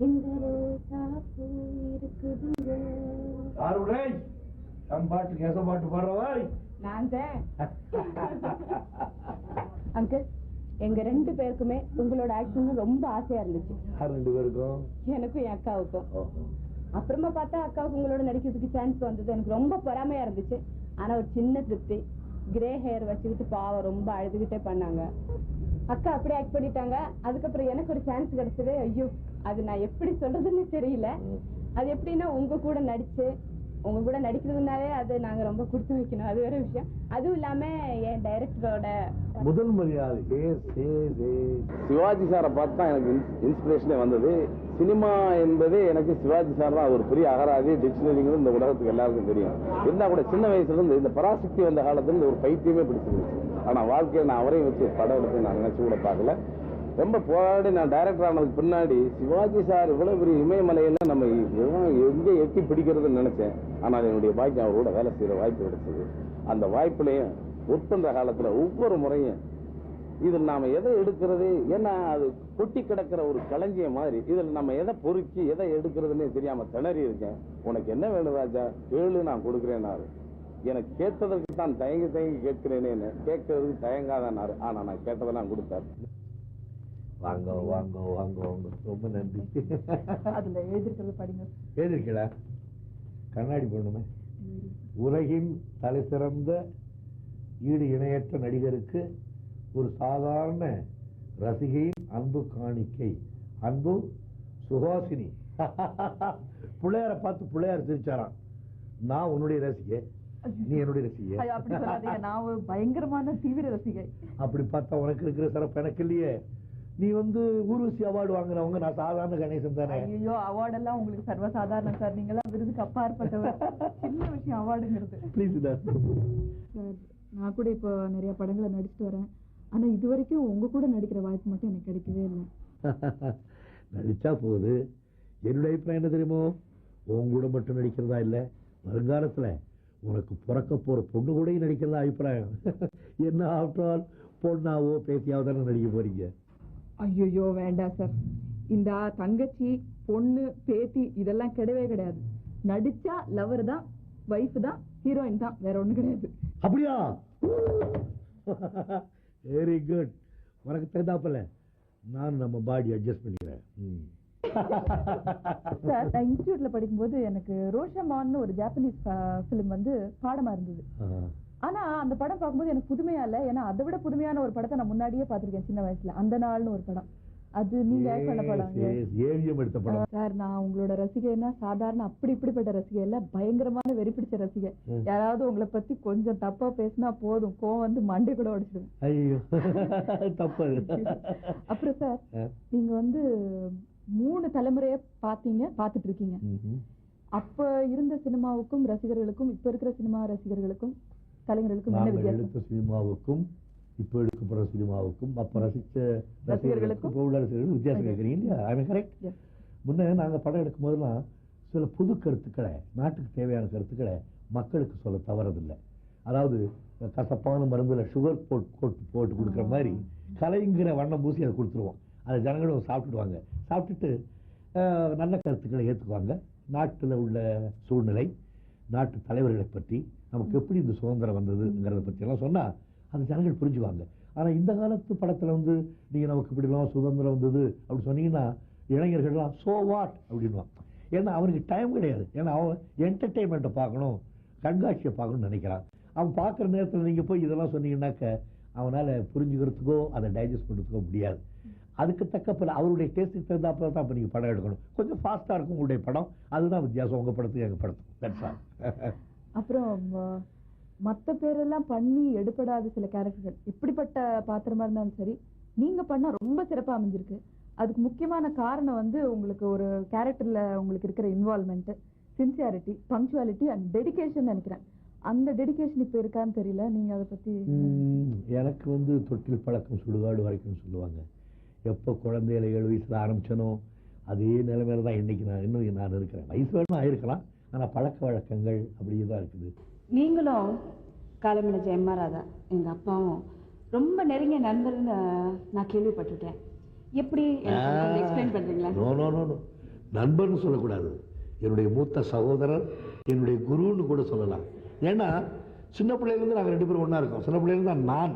இந்த ரோசா பூ இருக்குதுங்க. பாட்டு கேச பாட்டு பாடுறவாய் நான் தான். அங்கிள், எங்க 2 பேருக்குமே உங்களோட ஆக்டிங் ரொம்ப ஆசையா இருந்துச்சு. 2 பேருக்கும்? எனக்கும் என் அக்காவுக்கும். அப்புறமா பார்த்தா அக்காவுக்கு உங்களோட நடிக்கிறதுக்கு சான்ஸ் வந்தது. எனக்கு ரொம்ப பொறாமையா இருந்துச்சு. ஆனா ஒரு சின்ன திருப்தி, கிரே ஹேர் வச்சுக்கிட்டு பாவம் ரொம்ப அழுதுகிட்டே பண்ணாங்க. அக்கா அப்படியே ஆக்ட் பண்ணிட்டாங்க. அதுக்கப்புறம் எனக்கு ஒரு சான்ஸ் கிடைச்சது. ஐயோ, அது நான் எப்படி சொல்றதுன்னு தெரியல. அது எப்படின்னா உங்க கூட நடிச்சு உங்க கூட நடிக்கிறதுனாலே அது நாங்க ரொம்ப கொடுத்து வைக்கணும், அது வேற விஷயம். அதுவும் இல்லாம என் டைரக்டரோட முதல் மரியாதை சிவாஜி சாரை பார்த்து தான் எனக்கு இன்ஸ்பிரேஷனே வந்தது. சினிமா என்பதே எனக்கு சிவாஜி சார் தான் ஒரு பெரிய அகராதி, டிக்ஷனரிங்கிறது இந்த உலகத்துக்கு எல்லாருக்கும் தெரியும். இருந்தா கூட சின்ன வயசுல இருந்து இந்த பராசக்தி வந்த காலத்துல இருந்து ஒரு பைத்தியமே பிடிச்சிருந்துச்சு. ஆனா வாழ்க்கையை நான் அவரையும் வச்சு படம் எடுத்து நான் நினைச்சு கூட பார்க்கல. ரொம்ப போராடி நான் டைரக்டர் ஆனதுக்கு பின்னாடி சிவாஜி சார் இவ்வளவு பெரிய இமயமலையில நம்ம எங்கே எட்டி பிடிக்கிறதுன்னு நினைச்சேன். ஆனால் என்னுடைய பாக்கியம் அவரோட வேலை செய்யற வாய்ப்பு கிடைச்சது. அந்த வாய்ப்புலையும் ஒர்க் பண்ற காலத்துல ஒவ்வொரு முறையும் இதில் நாம எதை எடுக்கிறது, ஏன்னா அது கொட்டி கிடக்கிற ஒரு களஞ்சியம் மாதிரி, இதில் நம்ம எதை பொறுக்கி எதை எடுக்கிறதுன்னே தெரியாம திணறி இருக்கேன். உனக்கு என்ன வேணும் ராஜா, கேளு, நான் கொடுக்குறேன்னாரு. எனக்கு கேட்டதற்கு தான் தயங்கி தயங்கி கேட்கிறேனேன்னு, கேட்கறதுக்கு தயங்காதானாரு. ஆனா நான் கேட்டதை நான் கொடுத்தாரு. வாங்க வாங்க வாங்க வாங்க, ரொம்ப நன்றி. அதுல எழுதிருக்கிறது படிங்க. எழுதிருக்கா? கண்ணாடி போடணுமே. உலகின் தலை சிறந்த ஈடு இணையற்ற நடிகருக்கு ஒரு சாதாரண ரசிகையின் அன்பு காணிக்கை. அன்பு சுஹாசினி. பிள்ளையார பார்த்து பிள்ளையார் சிரிச்சாராம். நான் உன்னுடைய ரசிகை, நீ என்னுடைய ரசிகை. அப்படி சொல்லாதீங்க, நான் ஒரு பயங்கரமான தீவிர ரசிகை. அப்படி பார்த்தா உனக்கு இருக்கிற சிறப்பு எனக்கு இல்லையே. நீ ஊர்வசி அவார்டு வாங்குறவங்க, நான் சாதாரண கணேசன் தானே. ஐயோ, அவார்டு எல்லாம் உங்களுக்கு சர்வசாதாரணம் சார். நீங்க எல்லாம் விருதுக்கு அப்பாற்பட்டவர். சின்ன விஷயம் அவார்டுங்கிறது. ப்ளீஸ் சார், நான் கூட இப்போ நிறைய படங்களை நடிச்சுட்டு வரேன். ஆனா இது வரைக்கும் உங்க கூட நடிக்கிற வாய்ப்பு மட்டும் எனக்கு கிடைக்கவே இல்லை. நடிச்சா போகுது. என்னுடைய அபிப்பிராயம் என்ன தெரியுமோ, உன் கூட மட்டும் நடிக்கிறதா இல்லை, வருங்காலத்துல உனக்கு பிறக்க போற பொண்ணு கூட நடிக்கிறதா அபிப்பிராயம். என்ன ஆஃப்டர் பொண்ணாவோ பேசியாவோ தானே நடிக்க போறீங்க. ஐயோ வேண்டாம் சார். இந்த தங்கச்சி, பொண்ணு, பேத்தி இதெல்லாம் கிடையவே கிடையாது. நடிச்சா லவர் தான், வைஃப் தான், ஹீரோயின் தான், வேற ஒண்ணு கிடையாது. அப்படியா? Very good. உனக்கு தெரிந்தாப்பல நான் நம்ம பாடி அட்ஜஸ்ட் பண்ணிக்கிறேன். சார், நான் இன்ஸ்டியூட்ல படிக்கும்போது எனக்கு ரோஷமான்னு ஒரு ஜாப்பனீஸ் பிலிம் பாடமா இருந்தது. ஆனா அந்த படம் பார்க்கும்போது எனக்கு புதுமையா இல்ல. ஏன்னா அதை விட புதுமையான ஒரு படத்தை நான் முன்னாடியே பார்த்திருக்கேன் சின்ன வயசுல. அந்த நாள்னு ஒரு படம், அது நீங்க ஆக்ட் பண்ண படம். ஏவிஎம் எடுத்த படம். சார், நான் உங்களோட ரசிகைன்னா சாதாரண அப்படி இப்படிப்பட்ட ரசிகை இல்ல, பயங்கரமான வெறி பிடிச்ச ரசிகை. யாராவது உங்களை பத்தி கொஞ்சம் தப்பா பேசினா போதும், கோவம் மண்டை கூட உடைச்சிடுவேன். ஐயோ, தப்பு. அப்புறம் சார், நீங்க 3 தலைமுறைய பாத்துட்டு இருக்கீங்க. அப்ப இருந்த சினிமாவுக்கும் ரசிகர்களுக்கும் இப்ப இருக்கிற சினிமா ரசிகர்களுக்கும் கலைஞர்களுக்கும் என்ன வித்தியாசம்? சினிமாவுக்கும் இப்ப எடுக்கப்படுற சினிமாவுக்கும் அப்ப ரசிச்ச ரசிகர்களுக்கும் இப்ப உள்ள ரசிகர்களுக்கும் வித்தியாசம் கேட்கறீங்க இல்லையா? அது கரெக்ட். முன்ன நாங்க படம் எடுக்கும் போதெல்லாம் சில புது கருத்துக்களை, நாட்டுக்கு தேவையான கருத்துக்களை மக்களுக்கு சொல்ல தவறதில்லை. அதாவது கசப்பான மருந்துல சுகர் போட்டு கொடுக்குற மாதிரி கலைங்கிற வண்ணம் பூசி அதை கொடுத்துருவோம். அதை ஜனங்களும் சாப்பிட்டுடுவாங்க. சாப்பிட்டுட்டு நல்ல கருத்துக்களை ஏற்றுக்குவாங்க. நாட்டில் உள்ள சூழ்நிலை, நாட்டு தலைவர்களை பற்றி, நமக்கு எப்படி இந்த சுதந்திரம் வந்ததுங்கிறத பற்றி எல்லாம் சொன்னா அந்த ஜனங்கள் புரிஞ்சுவாங்க. ஆனா இந்த காலத்து படத்துல நீங்க நமக்கு இப்படிலாம் சுதந்திரம் வந்தது அப்படி சொன்னீங்கன்னா இளைஞர்கள்லாம் சோ வாட் அப்படின்வான். ஏன்னா அவனுக்கு டைம் கிடையாது. ஏன்னா அவன் என்டர்டெயின்மெண்ட்டை பார்க்கணும், கண்காட்சியை பார்க்கணும்னு நினைக்கிறான். அவன் பார்க்குற நேரத்தில் நீங்க போய் இதெல்லாம் சொன்னீங்கன்னாக்க அவனால புரிஞ்சுக்கிறதுக்கோ அதை டைஜஸ்ட் பண்ணுறதுக்கோ முடியாது. அதுக்கு தக்க அவருடைய டேஸ்ட்டுக்கு தகுந்தாப்புல தான் இப்போ நீங்கள் படம் எடுக்கணும். கொஞ்சம் ஃபாஸ்ட்டாக இருக்கும் உங்களுடைய படம். அதுதான் வித்தியாசம் உங்கள் படத்துக்கு எங்கள் படத்துக்கு. அப்புறம் மற்ற பேரெல்லாம் பண்ணி எடுப்படாத சில கேரக்டர்கள், எப்படிப்பட்ட பாத்திரமா இருந்தாலும் சரி, நீங்க பண்ணா ரொம்ப சிறப்பாக அமைஞ்சிருக்கு. அதுக்கு முக்கியமான காரணம் உங்களுக்கு ஒரு கேரக்டர்ல உங்களுக்கு இருக்கிற involvement, sincerity, punctuality and dedication நினைக்கிறேன். அந்த டெடிகேஷன் இப்போ இருக்கான்னு தெரியல. நீங்க அதை பத்தி? எனக்கு தொட்டில் பழக்கம் சுடுகாடு வரைக்கும் சொல்லுவாங்க. எப்போ குழந்தையில 7 வயசுல ஆரம்பிச்சனோ அதே நிலைமையில தான் இன்னைக்கு நான் இருக்கிறேன். வயசு வேணும் ஆயிருக்கலாம், ஆனா பழக்க வழக்கங்கள் அப்படியே தான் இருக்குது. நீங்களும் காலமின ஜெயம்மா ராதா எங்க அப்பாவும் ரொம்ப நெருங்கிய நண்பர்னு நான் கேள்விப்பட்டுட்டேன். எப்படி எக்ஸ்பிளைன் பண்றீங்களா? நோ நோ நோ நோ நண்பர்னு சொல்லக்கூடாது, என்னுடைய மூத்த சகோதரர், என்னுடைய குருன்னு கூட சொல்லலாம். ஏன்னா சின்ன பிள்ளையிலேருந்து நாங்கள் 2 பேரும் ஒன்றா இருக்கோம். சின்ன பிள்ளையிலேருந்து நான்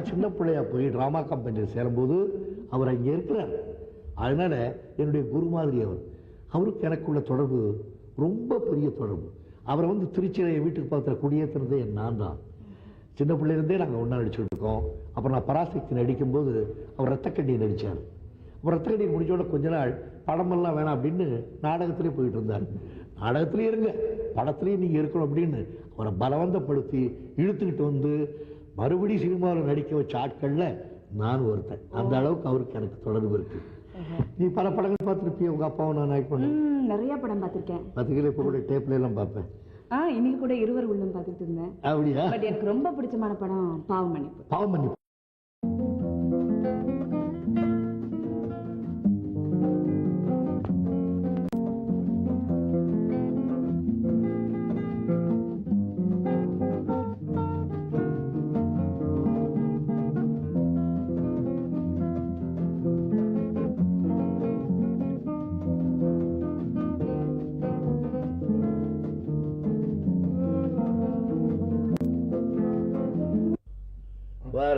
சின்ன பிள்ளையா போய் ட்ராமா கம்பெனியில் சேரும்போது அவர் அங்கே இருக்கிறார். அதனால என்னுடைய குரு மாதிரி அவருக்கு எனக்குள்ள தொடர்பு ரொம்ப பெரிய தொடர்பு. அவரை திருச்சியில் வீட்டுக்கு பக்கத்தில் குடியேற்றுனதே நான் தான். சின்ன பிள்ளையிலேருந்தே நாங்கள் ஒன்றா நடிச்சுட்டு இருக்கோம். அப்புறம் நான் பராசக்தி நடிக்கும்போது அவர் ரத்தக்கண்ணியை நடித்தார். அப்புறம் ரத்தக்கண்ணியை முடிஞ்சோட கொஞ்ச நாள் படமெல்லாம் வேணாம் அப்படின்னு நாடகத்திலே போயிட்டு இருந்தார். நாடகத்திலே இருங்க, படத்துலேயும் நீங்கள் இருக்கணும் அப்படின்னு அவரை பலவந்தப்படுத்தி இழுத்துக்கிட்டு மறுபடியும் சினிமாவில் நடிக்க வச்ச ஆட்களில் நான் ஒருத்தன். அந்த அளவுக்கு அவருக்கு எனக்கு தொடர்பு இருக்கு. நீ பல படங்கள் பார்த்துருப்பிய, உங்க அப்பாவும் நான் ஆக்ட் பண்ணேன். நிறைய படம் பார்த்துருக்கேன். பார்த்துக்கல, இப்போ கூட டேப்ல எல்லாம் பார்ப்பேன். இன்னைக்கு கூட இருவர் உள்ளம் பார்த்துட்டு இருந்தேன். அப்படியா? பட் எனக்கு ரொம்ப பிடிச்சமான படம் பாவமன்னிப்பு. பாவமன்னிப்பு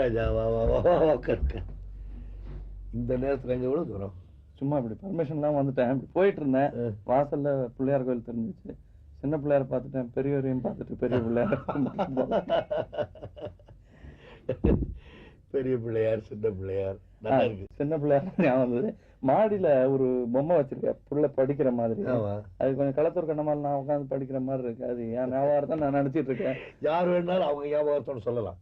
ராஜா, வா வா வா உட்காருங்க. இந்த நேரத்தில் எங்க எவ்வளவு தூரம்? சும்மா இப்படி பர்மிஷன்லாம் வந்துட்டேன். போயிட்டு இருந்தேன், வாசல்ல பிள்ளையார் கோயில் தெரிஞ்சிச்சு. சின்ன பிள்ளையார பார்த்துட்டேன், பெரியவரையும் பார்த்துட்டு பெரிய பிள்ளையார் பெரிய பிள்ளையார் சின்ன பிள்ளையார் சின்ன பிள்ளையார் ஞாபகம் வந்தது. மாடியில ஒரு பொம்மை வச்சிருக்கேன், புள்ள படிக்கிற மாதிரி. அது கொஞ்சம் களத்தூர் கண்ணமால் நான் உட்காந்து படிக்கிற மாதிரி இருக்கு. அது என் ஞாபகம் நான் நினைச்சிட்டு இருக்கேன். யார் வேணாலும் அவங்க ஞாபகத்தோடு சொல்லலாம்.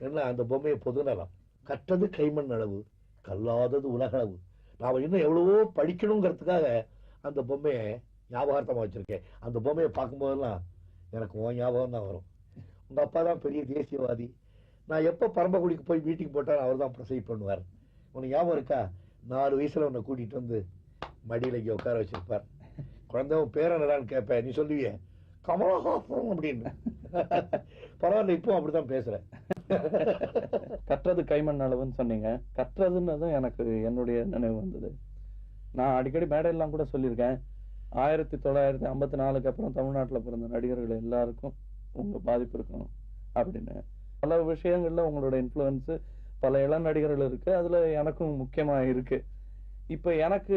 என்ன அந்த பொம்மையை பொதுநலம். கற்றது கைமண் அளவு, கல்லாதது உலகளவு. நாம இன்னும் எவ்வளவோ படிக்கணுங்கிறதுக்காக அந்த பொம்மையை ஞாபகார்த்தமா வச்சிருக்கேன். அந்த பொம்மையை பார்க்கும்போதெல்லாம் எனக்கு உன் ஞாபகம் தான் வரும். உங்க அப்பா தான் பெரிய தேசியவாதி. நான் எப்ப பரம்பக்குடிக்கு போய் மீட்டிங் போட்டாலும் அவர் தான் ப்ரொசைட் பண்ணுவார். உனக்கு ஞாபகம் இருக்கா? 4 வயசுல உன்னை கூட்டிட்டு மடியில இங்க உட்கார வச்சிருப்பார். குழந்தை உன் பேர நடான்னு கேட்பேன், நீ சொல்லுவிய கமலஹாசன் அப்படின்னு. பரவாயில்ல, இப்போ அப்படித்தான் பேசுறேன். கற்றது கைமண் அளவுன்னு சொன்னீங்க. கற்றதுன்னதும் எனக்கு என்னுடைய நினைவு வந்தது. நான் அடிக்கடி மேடையெல்லாம் கூட சொல்லியிருக்கேன், 1954 அப்புறம் தமிழ்நாட்டில் பிறந்த நடிகர்கள் எல்லாருக்கும் உங்க பாதிப்பு இருக்கணும் அப்படின்னு. பல விஷயங்கள்ல உங்களோட இன்ஃப்ளூயன்ஸ் பல இளம் நடிகர்கள் இருக்கு, அதுல எனக்கும் முக்கியமா இருக்கு. இப்ப எனக்கு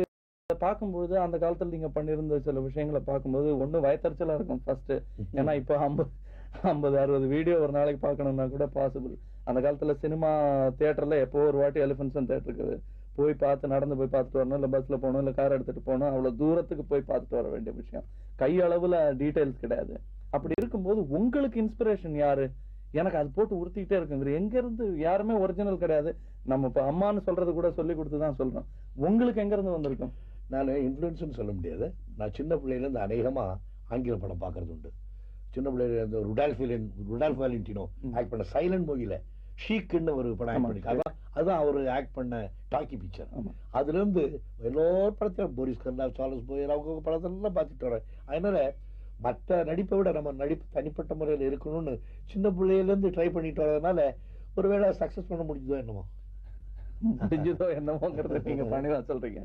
பார்க்கும்போது அந்த காலத்துல நீங்க பண்ணிருந்த சில விஷயங்களை பார்க்கும்போது ஒண்ணு வயத்தறிச்சலா இருக்கும் ஃபர்ஸ்ட். ஏன்னா இப்ப 50-60 வீடியோ ஒரு நாளைக்கு பார்க்கணும்னா கூட பாசிபிள். அந்த காலத்துல சினிமா தியேட்டர்ல எப்போ ஒரு வாட்டி எலிபென்ட்ஸ் தியேட்டருக்கு போய் பார்த்து நடந்து போய் பார்த்துட்டு வரணும், இல்ல பஸ்ல போகணும், இல்ல கார் எடுத்துட்டு போகணும். அவ்வளவு தூரத்துக்கு போய் பார்த்துட்டு வர வேண்டிய விஷயம். கையளவுல டீடைல்ஸ் கிடையாது. அப்படி இருக்கும்போது உங்களுக்கு இன்ஸ்பிரேஷன் யாரு? எனக்கு அது போட்டு உறுத்திக்கிட்டே இருக்குங்கிற. எங்க இருந்து? யாருமே ஒரிஜினல் கிடையாது. நம்ம இப்ப அம்மான்னு சொல்றது கூட சொல்லி கொடுத்துதான் சொல்றோம். உங்களுக்கு எங்க இருந்து வந்திருக்கும்? நான் இன்ஃப்ளூயன்ஸ்னு சொல்ல முடியாது. நான் சின்ன பிள்ளையில இருந்து அநேகமா ஆங்கில படம் பார்க்கறது உண்டு. சின்ன பிள்ளையில ருடால்ஃப் வாலண்டினோ ஆக்ட் பண்ண சைலண்ட் மூவில ஷீக்குன்னு ஒரு படம் ஆக்ட் பண்ணிருக்காங்க. அதுதான் அவர் ஆக்ட் பண்ண டாக்கி பிக்சர். அதுல இருந்து எல்லா படத்தையும் போரிஸ் கர்னால், சார்லஸ் போயர் அவங்க படத்தெல்லாம் பார்த்துட்டு வரேன். அதனால மற்ற நடிப்பை விட நம்ம நடிப்பு தனிப்பட்ட முறையில் இருக்கணும்னு சின்ன பிள்ளையில இருந்து ட்ரை பண்ணிட்டு வரதுனால ஒருவேளை சக்சஸ் பண்ண முடிஞ்சதோ என்னமோ. முடிஞ்சதோ என்னமோங்கிறத நீங்க பண்ணிதான் சொல்றீங்க.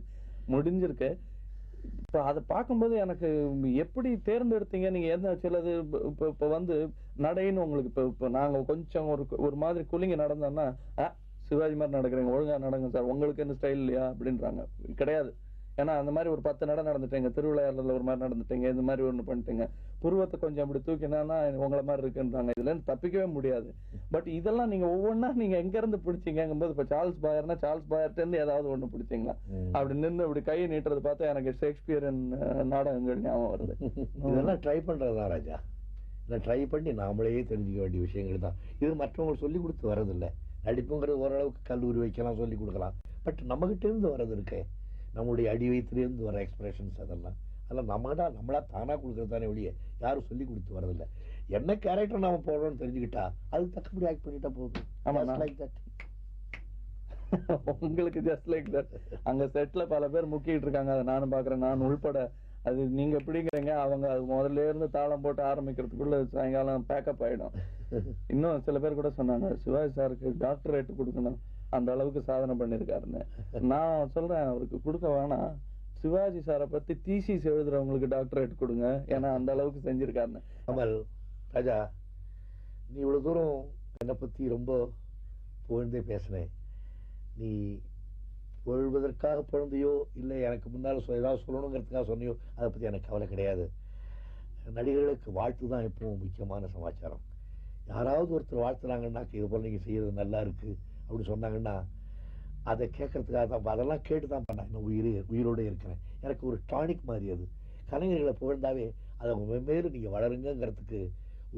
முடிஞ்சிருக்கு. இப்ப அதை பார்க்கும்போது எனக்கு எப்படி தேர்ந்தெடுத்தீங்க நீங்க? எந்த சிலது இப்ப நடைன்னு உங்களுக்கு இப்ப நாங்க கொஞ்சம் ஒரு மாதிரி குலிங்க நடந்தோம்னா சிவாஜி மாதிரி நடக்கிறீங்க, ஒழுங்கா நடங்க சார், உங்களுக்கு என்ன ஸ்டைல் இல்லையா அப்படின்றாங்க. கிடையாது. ஏன்னா அந்த மாதிரி ஒரு 10 நட நடந்துட்டீங்க, திருவிளையாடல ஒரு மாதிரி நடந்துட்டீங்க, இந்த மாதிரி ஒண்ணு பண்ணிட்டீங்க, புருவத்தை கொஞ்சம் அப்படி தூக்கினா உங்களை மாதிரி இருக்குன்றாங்க. இதுல இருந்து தப்பிக்கவே முடியாது. பட் இதெல்லாம் நீங்க ஒவ்வொன்னா நீங்க எங்க இருந்து பிடிச்சீங்கும்போது, இப்ப சார்ல்ஸ் பாயர்னா சார்ல்ஸ் பாயர்ட்ட இருந்து ஏதாவது ஒண்ணு பிடிச்சீங்களா? அப்படி நின்று அப்படி கையை நீட்டுறது பார்த்தா எனக்கு ஷேக்ஸ்பியரின் நாடகங்கள் ஞாபகம் வருது. இதெல்லாம் ட்ரை பண்றதுதான் ராஜா. இதை ட்ரை பண்ணி நாமளே தெரிஞ்சுக்க வேண்டிய விஷயங்கள் தான். இது மற்றவங்களுக்கு சொல்லி கொடுத்து வர்றதில்லை. நடிப்புங்கிறது ஓரளவுக்கு கல்லூரி வைக்கலாம், சொல்லி கொடுக்கலாம். பட் நம்மகிட்ட இருந்து வர்றது இருக்கு, நம்மளுடைய அடி வயிற்றுலேருந்து வர எக்ஸ்பிரஷன்ஸ், அதெல்லாம் நம்மளா தானா கொடுக்கறது தானே ஒழிய யாரும் சொல்லி கொடுத்து வரதில்லை. என்ன கேரக்டர் நாம போடுறோம்னு தெரிஞ்சுக்கிட்டா அதுக்கு தக்கபடி ஆக்ட் பண்ணிட்டா போதும். உங்களுக்கு ஜஸ்ட் லைக் தட். அங்க செட்ல பல பேர் முக்கிட்டு இருக்காங்க, அதை நானும் பாக்குறேன், நான் உள்பட. அது நீங்க எப்படிங்கிறீங்க, அவங்க அது முதல்ல இருந்து தாளம் போட்டு ஆரம்பிக்கிறதுக்குள்ள சாயங்காலம் பேக்கப் ஆயிடும். இன்னும் சில பேர் கூட சொன்னாங்க, சிவாஜி சாருக்கு டாக்டரேட் கொடுக்கணும், அந்த அளவுக்கு சாதனை பண்ணிருக்காருன்னு. நான் சொல்றேன், அவருக்கு கொடுக்க வேணாம், சிவாஜி சாரை பத்தி தீசிஸ் எழுதுறவங்களுக்கு டாக்டரேட் கொடுங்க, ஏன்னா அந்த அளவுக்கு செஞ்சிருக்காருன்னு. கமல் ராஜா, நீ இவ்வளவு தூரம் என்னை பத்தி ரொம்ப புகழ்ந்தே பேசினேன். நீ புகழ்வதற்காக புகழ்ந்தையோ இல்லை எனக்கு முன்னால் ஏதாவது சொல்லணுங்கிறதுக்காக சொன்னியோ அதை பத்தி எனக்கு கவலை கிடையாது. நடிகர்களுக்கு வாழ்த்து தான் எப்பவும் முக்கியமான சமாச்சாரம். யாராவது ஒருத்தர் வாழ்த்துனாங்கன்னா இது போல நீங்க செய்யறது நல்லா இருக்கு அப்படின்னு சொன்னாங்கன்னா அதை கேட்கறதுக்காக தான், அதெல்லாம் கேட்டு தான் பண்ணேன். இன்னும் உயிரோடு இருக்கிறேன். எனக்கு ஒரு டானிக் மாதிரி அது. கலைஞர்களை புகழ்ந்தாவே அதை மேலும் நீங்க வளருங்கிறதுக்கு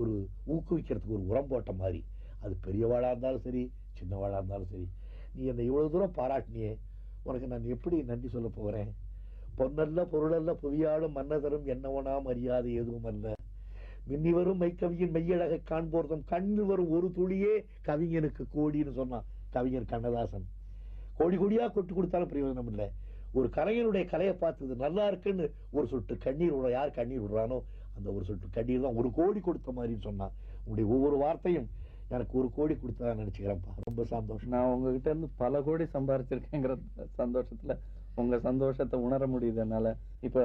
ஒரு ஊக்குவிக்கிறதுக்கு ஒரு உரம் போட்ட மாதிரி. அது பெரியவாளா இருந்தாலும் சரி, சின்னவாளா இருந்தாலும் சரி. நீ என்னை இவ்வளவு தூரம் பாராட்டினியே, உனக்கு நான் எப்படி நன்றி சொல்ல போகிறேன்? பொன்னல்ல பொருளல்ல புவியாளும் மன்னதரும் என்னவனா மரியாதை எதுவும் அல்ல. மின்னி வரும் மெய்க்கவியின் மெய்யழகை காண்போர்தம் கண்ணில் வரும் ஒரு துளியே கவிஞனுக்கு கோடின்னு சொன்னான் கவிஞர் கண்ணதாசன். கோடி கோடியா கொட்டு கொடுத்தாலும் பிரயோஜனம் இல்லை. ஒரு கலைஞனுடைய கலையை பார்த்தது நல்லா இருக்குன்னு ஒரு சொட்டு கண்ணீர் விட, யார் கண்ணீர் விடுறானோ அந்த ஒரு சொட்டு கண்ணீர் தான் ஒரு கோடி கொடுத்த மாதிரின்னு சொன்னான். உங்களுடைய ஒவ்வொரு வார்த்தையும் எனக்கு ஒரு கோடி கொடுத்தா நினைச்சுக்கிறேன்ப்பா. ரொம்ப சந்தோஷம். நான் உங்ககிட்ட இருந்து பல கோடி சம்பாரிச்சிருக்கேங்கிற சந்தோஷத்துல உங்க சந்தோஷத்தை உணர முடியுது என்னால. இப்ப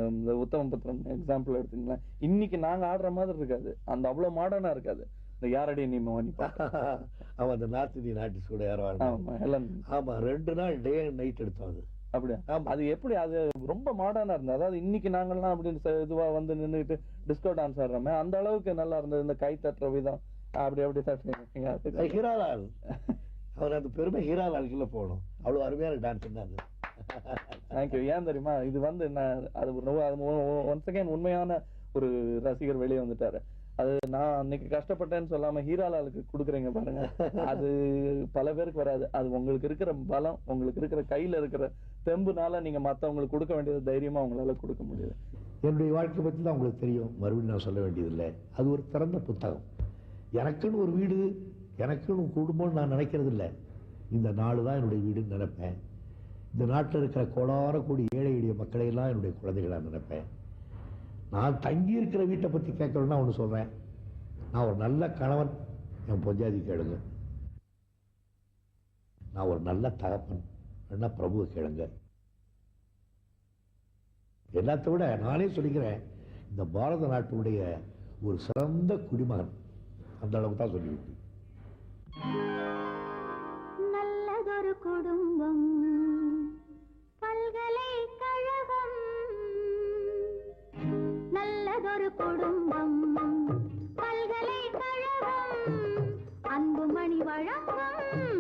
இந்த உத்தம புத்திரன் எக்ஸாம்பிள் எடுத்தீங்கன்னா, இன்னைக்கு நாங்க ஆடுற மாதிரி இருக்காது, அந்த அவ்வளவு மாடர்னா இருக்காது. இந்த யாரடி நீ மோனிப்பா அவன் அந்த நார்த் இந்தியன் ஆர்டிஸ்ட் கூட யாரும் ஆமா 2 நாள் டே அண்ட் நைட் எடுத்தோம். அது அப்படியா? அது எப்படி? அது ரொம்ப மாடர்னா இருந்தது. அதாவது இன்னைக்கு நாங்கள்லாம் அப்படி இதுவா வந்து நின்றுட்டு டிஸ்கோ டான்ஸ் ஆடுறோமே, அந்த அளவுக்கு நல்லா இருந்தது. இந்த கை தட்டுற விதம் அப்படி தட்டுறீங்க. ஹீராலால் அவர் அந்த பெருமை ஹீராலால்குள்ள போகணும். அவ்வளவு அருமையான டான்ஸ் பண்ணாரு. தேங்க்யூ. ஏன் தெரியுமா, இது வந்து அது ஒன்ஸ் அகைன் உண்மையான ஒரு ரசிகர் வெளியே வந்துட்டாரு. அது நான் அன்னைக்கு கஷ்டப்பட்டேன்னு சொல்லாம ஹீராலாலுக்கு கொடுக்குறீங்க பாருங்க, அது பல பேருக்கு வராது. அது உங்களுக்கு இருக்கிற பலம், உங்களுக்கு இருக்கிற கையில இருக்கிற தெம்புனால நீங்க மத்தவங்களுக்கு கொடுக்க வேண்டியது தைரியமா உங்களால கொடுக்க முடியுது. என்னுடைய வாழ்க்கை பற்றி தான் உங்களுக்கு தெரியும், மறுபடியும் நான் சொல்ல வேண்டியதில்லை. அது ஒரு திறந்த புத்தகம். எனக்குன்னு ஒரு வீடு, எனக்குன்னு குடும்பம்னு நான் நினைக்கிறது இல்லை. இந்த நாடு தான் என்னுடைய வீடுன்னு நினைப்பேன். இந்த நாட்டில் இருக்கிற கோடான கோடி ஏழை எளிய மக்களை எல்லாம் என்னுடைய குழந்தைகளாக நினைப்பேன். நான் தங்கி இருக்கிற வீட்டை பற்றி கேட்கணும்னா ஒன்று சொல்றேன், நான் ஒரு நல்ல கணவன், என் பொஞ்சாதி கேளுங்க. நான் ஒரு நல்ல தகப்பன், என்ன பிரபுவை கேளுங்க. எல்லாத்த விட நானே சொல்லிக்கிறேன், இந்த பாரத நாட்டுடைய ஒரு சிறந்த குடிமகன், அந்த அளவுக்கு தான் சொல்லிவிட்டு. நல்லதொரு குடும்பம், பல்கலைக்கழகம். நல்லதொரு குடும்பம், பல்கலைக்கழகம், அன்புமணி வழங்கும்